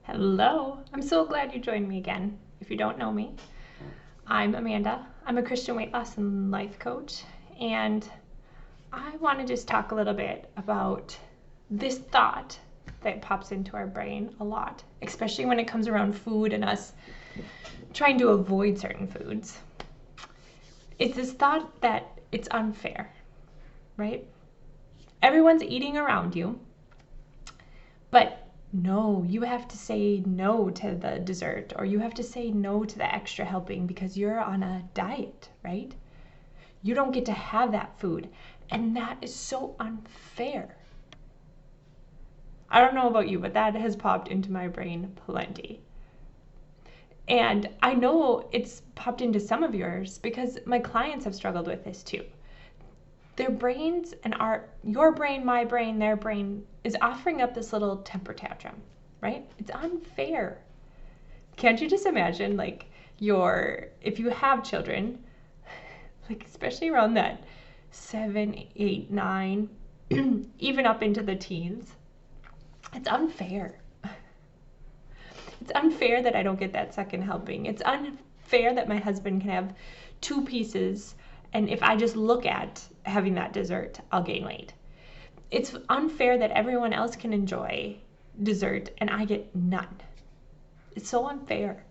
Hello, I'm so glad you joined me again. If you don't know me, I'm Amanda. I'm a Christian weight loss and life coach, and I want to just talk a little bit about this thought that pops into our brain a lot, especially when it comes around food and us trying to avoid certain foods. It's this thought that it's unfair, right? Everyone's eating around you, but no, you have to say no to the dessert, or you have to say no to the extra helping because you're on a diet, right? You don't get to have that food. And that is so unfair. I don't know about you, but that has popped into my brain plenty. And I know it's popped into some of yours because my clients have struggled with this too. Their brains and your brain, my brain, their brain is offering up this little temper tantrum, right? It's unfair. Can't you just imagine, like, if you have children, like, especially around that 7, 8, 9, even up into the teens, it's unfair. It's unfair that I don't get that second helping. It's unfair that my husband can have 2 pieces, and if I just look at having that dessert, I'll gain weight. It's unfair that everyone else can enjoy dessert and I get none. It's so unfair,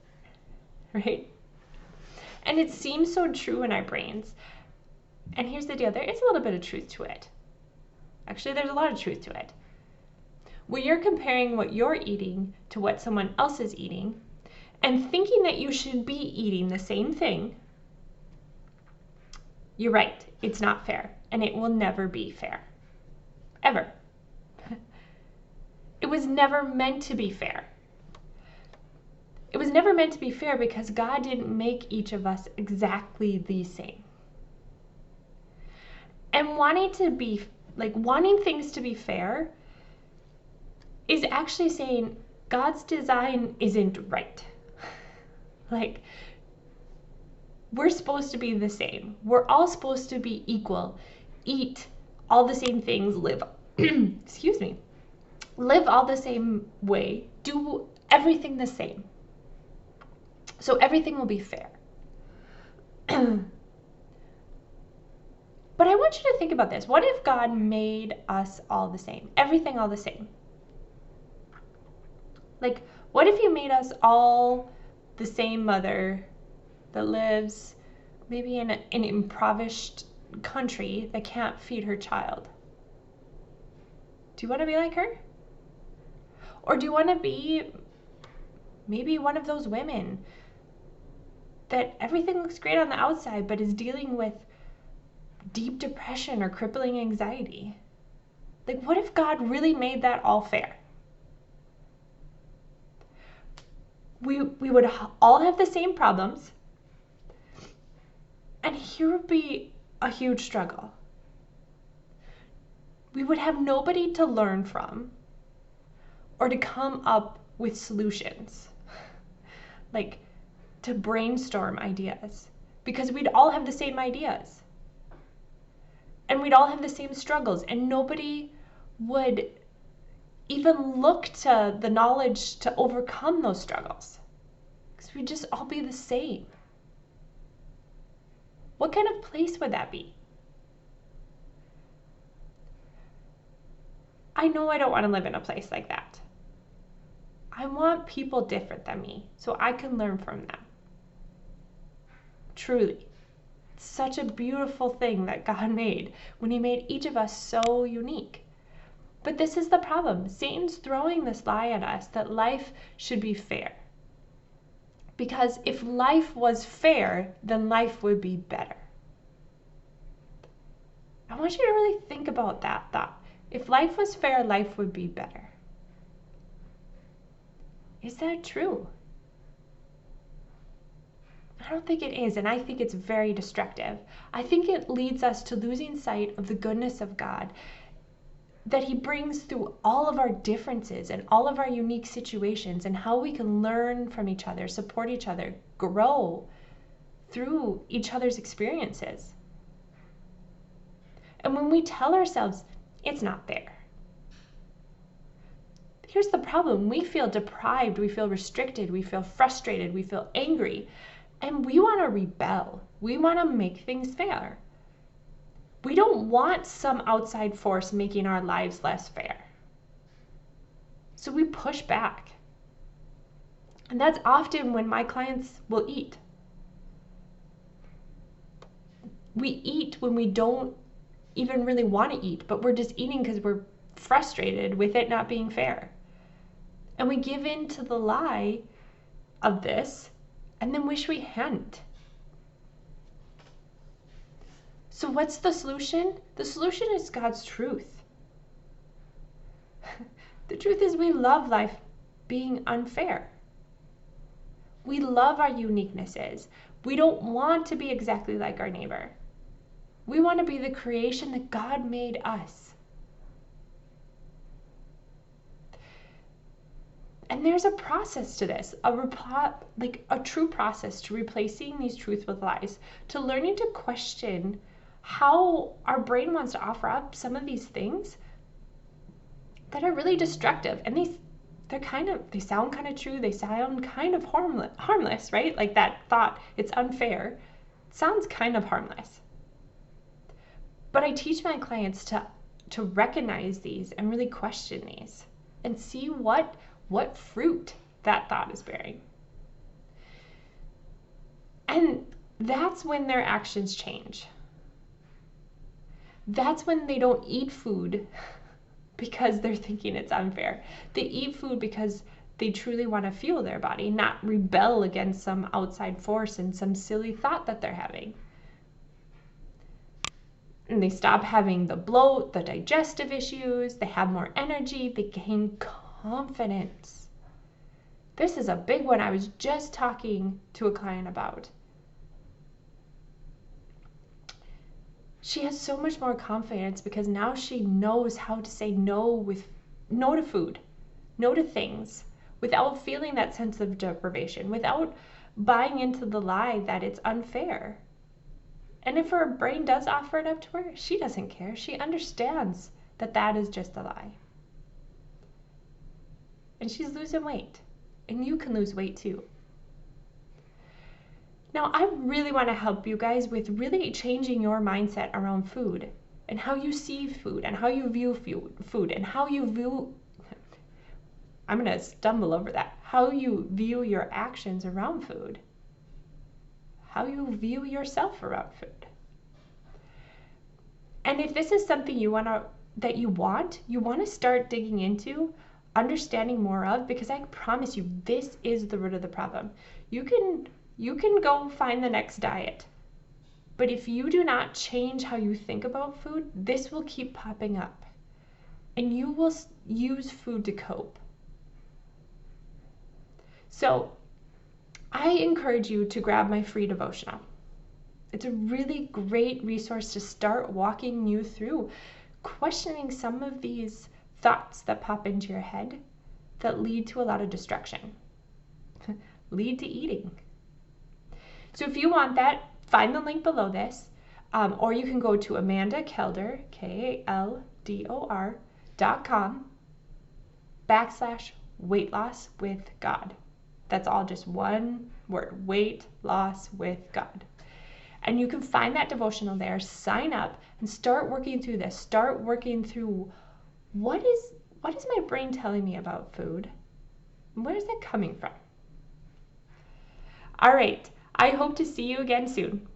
right? And it seems so true in our brains. And here's the deal, there is a little bit of truth to it. Actually, there's a lot of truth to it. When you're comparing what you're eating to what someone else is eating and thinking that you should be eating the same thing, you're right, it's not fair, and it will never be fair. Ever. It was never meant to be fair. It was never meant to be fair because God didn't make each of us exactly the same. And wanting things to be fair is actually saying God's design isn't right. Like, we're supposed to be the same. We're all supposed to be equal, eat all the same things, live, excuse me, live all the same way, do everything the same. So everything will be fair. But I want you to think about this. What if God made us all the same? Everything all the same? Like, what if He made us all the same mother that lives maybe in an impoverished country that can't feed her child? Do you want to be like her? Or do you want to be maybe one of those women that everything looks great on the outside but is dealing with deep depression or crippling anxiety? Like, what if God really made that all fair? We would all have the same problems, and here would be a huge struggle. We would have nobody to learn from or to come up with solutions, like to brainstorm ideas, because we'd all have the same ideas. And we'd all have the same struggles, and nobody would even look to the knowledge to overcome those struggles, because we'd just all be the same. What kind of place would that be? I know I don't want to live in a place like that. I want people different than me so I can learn from them. Truly. It's such a beautiful thing that God made when He made each of us so unique. But this is the problem. Satan's throwing this lie at us that life should be fair. Because if life was fair, then life would be better. I want you to really think about that thought. If life was fair, life would be better. Is that true? I don't think it is, and I think it's very destructive. I think it leads us to losing sight of the goodness of God that He brings through all of our differences and all of our unique situations, and how we can learn from each other, support each other, grow through each other's experiences. And when we tell ourselves, it's not fair, here's the problem. We feel deprived, we feel restricted, we feel frustrated, we feel angry, and we want to rebel. We want to make things fair. We don't want some outside force making our lives less fair. So we push back. And that's often when my clients will eat. We eat when we don't even really want to eat, but we're just eating because we're frustrated with it not being fair. And we give in to the lie of this and then wish we hadn't. So what's the solution? The solution is God's truth. The truth is we love life being unfair. We love our uniquenesses. We don't want to be exactly like our neighbor. We want to be the creation that God made us. And there's a process to this, a true process to replacing these truths with lies, to learning to question how our brain wants to offer up some of these things that are really destructive. And they sound kind of true, they sound kind of harmless, right? Like that thought, it's unfair, it sounds kind of harmless. But I teach my clients to recognize these and really question these and see what fruit that thought is bearing. And that's when their actions change. That's when they don't eat food because they're thinking it's unfair. They eat food because they truly want to fuel their body, not rebel against some outside force and some silly thought that they're having. And they stop having the bloat, the digestive issues, they have more energy, they gain confidence. This is a big one I was just talking to a client about. She has so much more confidence because now she knows how to say no to food, no to things, without feeling that sense of deprivation, without buying into the lie that it's unfair. And if her brain does offer it up to her, she doesn't care. She understands that that is just a lie. And she's losing weight. And you can lose weight too. Now, I really want to help you guys with really changing your mindset around food and how you see food and how you view food and how you view, I'm going to stumble over that, how you view your actions around food. How you view yourself around food. And if this is something you want to start digging into, understanding more of, because I promise you, this is the root of the problem. You can go find the next diet, but if you do not change how you think about food, this will keep popping up, and you will use food to cope. So I encourage you to grab my free devotional. It's a really great resource to start walking you through questioning some of these thoughts that pop into your head that lead to a lot of destruction, lead to eating. So if you want that, find the link below this, or you can go to amandakeldor, KALDR.com/weight loss with God. That's all just one word, weight loss with God. And you can find that devotional there, sign up, and start working through this. Start working through what is my brain telling me about food? Where is that coming from? All right, I hope to see you again soon.